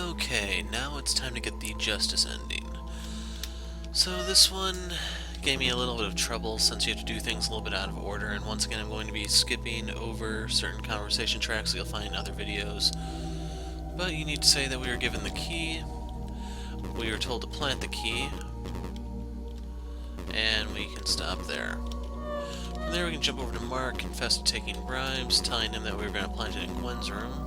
Okay, now it's time to get the justice ending. So this one gave me a little bit of trouble since you have to do things a little bit out of order, and once again I'm going to be skipping over certain conversation tracks that you'll find in other videos. But you need to say that we were given the key, we were told to plant the key, and we can stop there. From there we can jump over to Mark, confess to taking bribes, telling him that we were going to plant it in Gwen's room.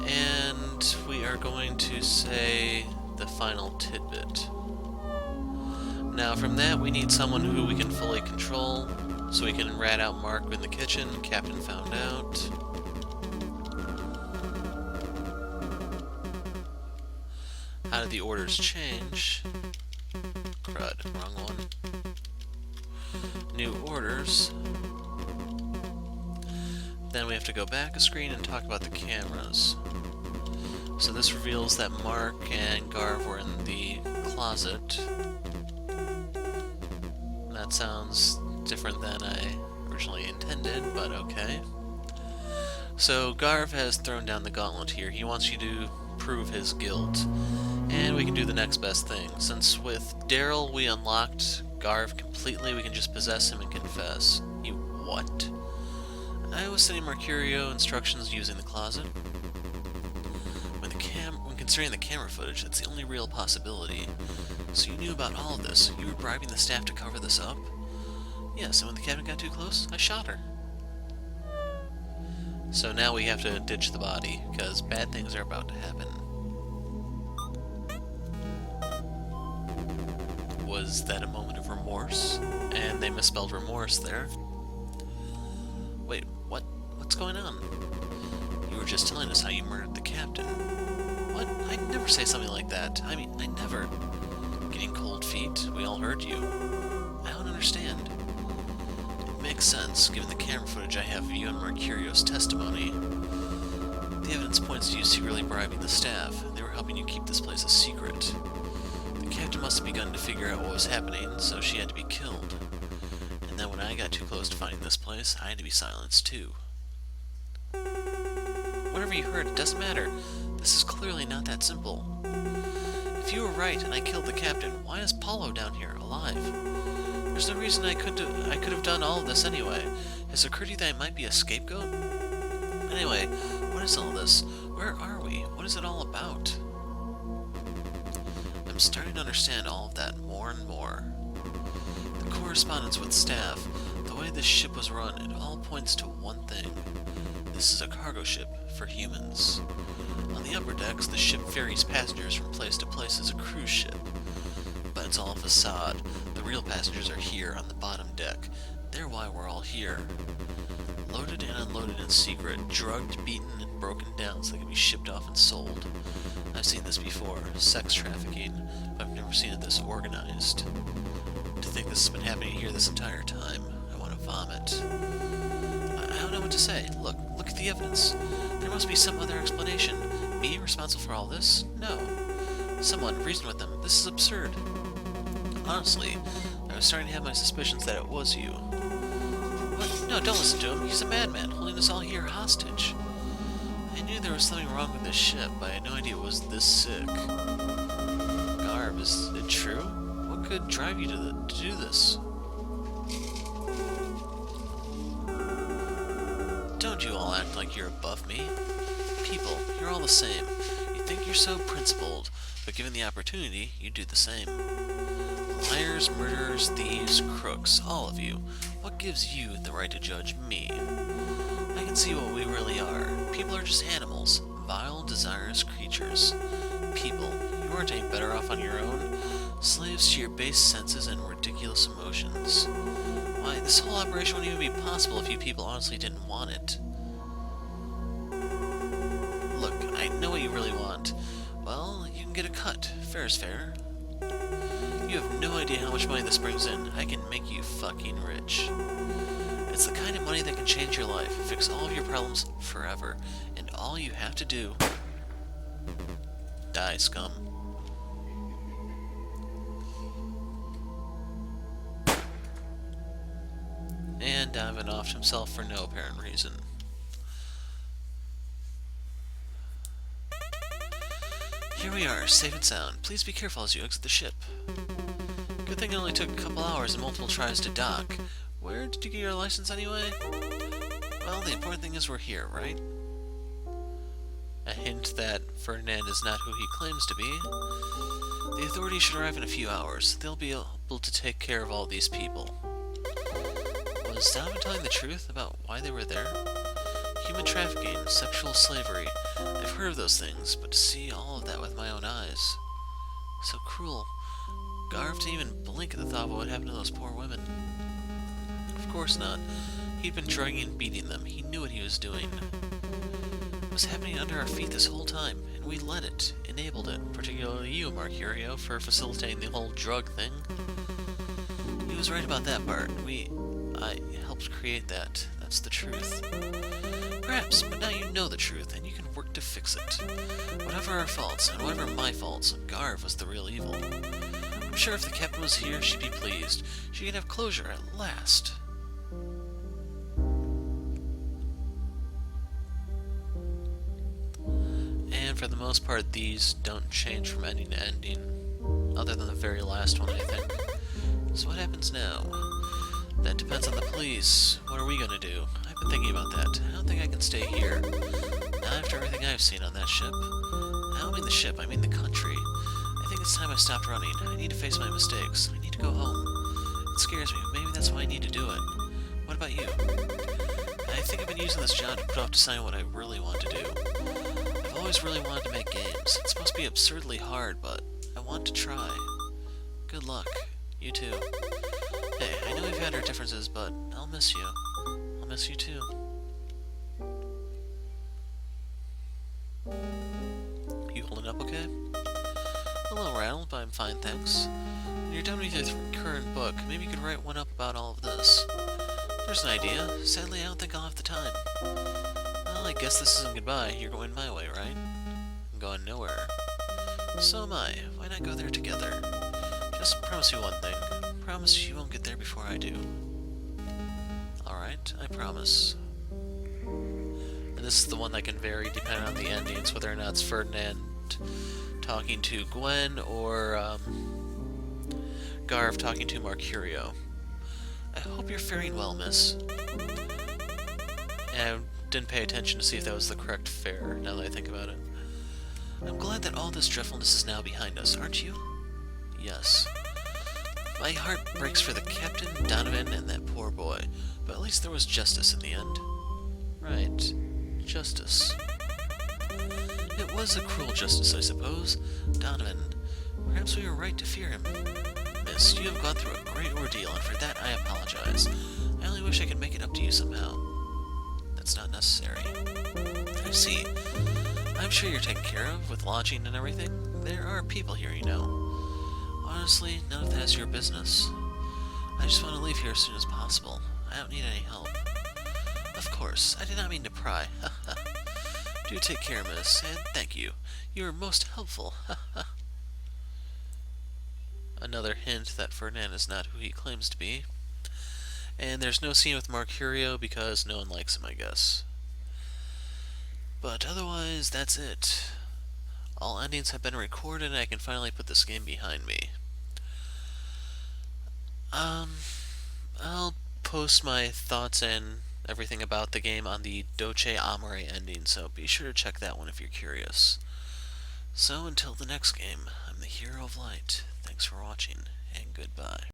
And we are going to say the final tidbit. Now from that we need someone who we can fully control, so we can rat out Mark in the kitchen, Captain found out. How did the orders change? Crud, wrong one. New orders. Then we have to go back a screen and talk about the cameras. So this reveals that Mark and Garv were in the closet. That sounds different than I originally intended, but okay. So Garv has thrown down the gauntlet here. He wants you to prove his guilt. And we can do the next best thing. Since with Daryl we unlocked Garv completely, we can just possess him and confess. You what? I was sending Mercurio instructions using the closet. When considering the camera footage, that's the only real possibility. So you knew about all of this. You were bribing the staff to cover this up? Yes, and when the captain got too close, I shot her. So now we have to ditch the body, because bad things are about to happen. Was that a moment of remorse? And they misspelled remorse there. Wait, what's going on? You were just telling us how you murdered the captain. What? I'd never say something like that. I mean, I never. Getting cold feet? We all heard you. I don't understand. It makes sense, given the camera footage I have of you and Mercurio's testimony. The evidence points to you secretly bribing the staff. They were helping you keep this place a secret. The captain must have begun to figure out what was happening, so she had to be killed. And then when I got too close to finding this place, I had to be silenced too. Whatever you heard, it doesn't matter. This is clearly not that simple. If you were right and I killed the captain, why is Paulo down here, alive? There's no reason I could have done all of this anyway. Has it occurred to you that I might be a scapegoat? Anyway, what is all this? Where are we? What is it all about? I'm starting to understand all of that more and more. The correspondence with staff, the way this ship was run, it all points to one thing. This is a cargo ship for humans. On the upper decks, the ship ferries passengers from place to place as a cruise ship. But it's all a facade. The real passengers are here on the bottom deck. They're why we're all here. Loaded and unloaded in secret, drugged, beaten, and broken down so they can be shipped off and sold. I've seen this before, sex trafficking, but I've never seen it this organized. To think this has been happening here this entire time, I want to vomit. I don't know what to say. Look at the evidence. There must be some other explanation. Me responsible for all this? No. Someone, reason with them. This is absurd. Honestly, I was starting to have my suspicions that it was you. What? No, don't listen to him. He's a madman, holding us all here hostage. I knew there was something wrong with this ship, but I had no idea it was this sick. Garv, is it true? What could drive you to do this? Don't you all act like you're above me. People, you're all the same. You think you're so principled, but given the opportunity, you do the same. Liars, murderers, thieves, crooks, all of you. What gives you the right to judge me? I can see what we really are. People are just animals, vile, desirous creatures. People, you aren't any better off on your own. Slaves to your base senses and ridiculous emotions. Why, this whole operation wouldn't even be possible if you people honestly didn't want it. Look, I know what you really want. Well, you can get a cut. Fair is fair. You have no idea how much money this brings in. I can make you fucking rich. It's the kind of money that can change your life, fix all of your problems forever, and all you have to do... Die, scum. And Donovan offed himself for no apparent reason. Here we are, safe and sound. Please be careful as you exit the ship. Good thing it only took a couple hours and multiple tries to dock. Where did you get your license anyway? Well, the important thing is we're here, right? A hint that Ferdinand is not who he claims to be. The authorities should arrive in a few hours. They'll be able to take care of all these people. Was Donovan telling the truth about why they were there? Human trafficking, sexual slavery. I've heard of those things, but to see all of that with my own eyes. So cruel. Garv didn't even blink at the thought of what would happen to those poor women. Of course not. He'd been drugging and beating them. He knew what he was doing. It was happening under our feet this whole time, and we let it, enabled it, particularly you, Mercurio, for facilitating the whole drug thing. He was right about that part. I helped create that. That's the truth. Perhaps, but now you know the truth, and you can work to fix it. Whatever our faults, and whatever my faults, Garv was the real evil. I'm sure if the captain was here, she'd be pleased. She could have closure at last. And for the most part, these don't change from ending to ending. Other than the very last one, I think. So what happens now? That depends on the police. What are we gonna do? I've been thinking about that. I don't think I can stay here. Not after everything I've seen on that ship. I don't mean the ship, I mean the country. I think it's time I stopped running. I need to face my mistakes. I need to go home. It scares me. Maybe that's why I need to do it. What about you? I think I've been using this job to put off deciding what I really want to do. I've always really wanted to make games. It's supposed to be absurdly hard, but I want to try. Good luck. You too. Hey, I know we've had our differences, but I'll miss you. I'll miss you too. You holding up okay? A little rattled, but I'm fine, thanks. When you're done with your current book, maybe you could write one up about all of this. There's an idea. Sadly, I don't think I'll have the time. Well, I guess this isn't goodbye. You're going my way, right? I'm going nowhere. So am I. Why not go there together? Just promise you one thing. Promise you won't get there before I do. Alright, I promise. And this is the one that can vary depending on the endings, whether or not it's Ferdinand talking to Gwen or Garv talking to Mercurio. I hope you're faring well, miss. And I didn't pay attention to see if that was the correct fare, now that I think about it. I'm glad that all this dreadfulness is now behind us, aren't you? Yes. My heart breaks for the captain, Donovan, and that poor boy, but at least there was justice in the end. Right. Justice. It was a cruel justice, I suppose. Donovan, perhaps we were right to fear him. Miss, you have gone through a great ordeal, and for that I apologize. I only wish I could make it up to you somehow. That's not necessary. I see. I'm sure you're taken care of, with lodging and everything. There are people here, you know. Honestly, none of that is your business. I just want to leave here as soon as possible. I don't need any help. Of course, I did not mean to pry. Do take care, miss, and thank you. You are most helpful. Another hint that Ferdinand is not who he claims to be. And there's no scene with Mercurio because no one likes him, I guess. But otherwise, that's it. All endings have been recorded and I can finally put this game behind me. I'll post my thoughts and everything about the game on the Doce Amore ending, so be sure to check that one if you're curious. So until the next game, I'm the Hero of Light. Thanks for watching, and goodbye.